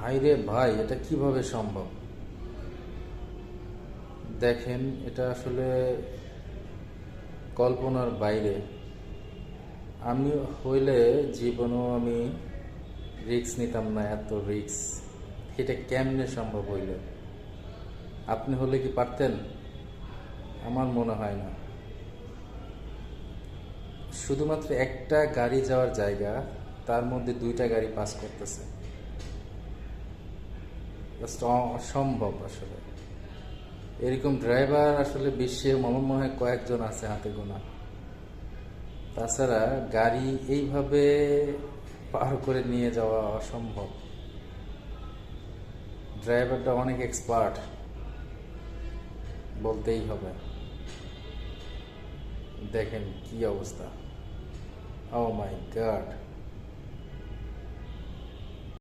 ভাই রে ভাই, এটা কিভাবে সম্ভব? দেখেন, এটা আসলে কল্পনার বাইরে। আমি হইলে জীবনেও আমি রিস্ক নিতাম না, এত রিস্ক। এটা কেমনে সম্ভব হইল? আপনি হলে কি পারতেন? আমার মনে হয় না। শুধুমাত্র একটা গাড়ি যাওয়ার জায়গা, তার মধ্যে দুইটা গাড়ি পাস করতেছে। জাস্ট অসম্ভব আসলে। এরকম ড্রাইভার আসলে বিশ্বে আমার মনে হয় কয়েকজন আছে হাতে গোনা। তাছাড়া গাড়ি এইভাবে পার করে নিয়ে যাওয়া অসম্ভব। ড্রাইভারটা অনেক এক্সপার্ট বলতেই হবে। দেখেন কি অবস্থা! ও মাই গড!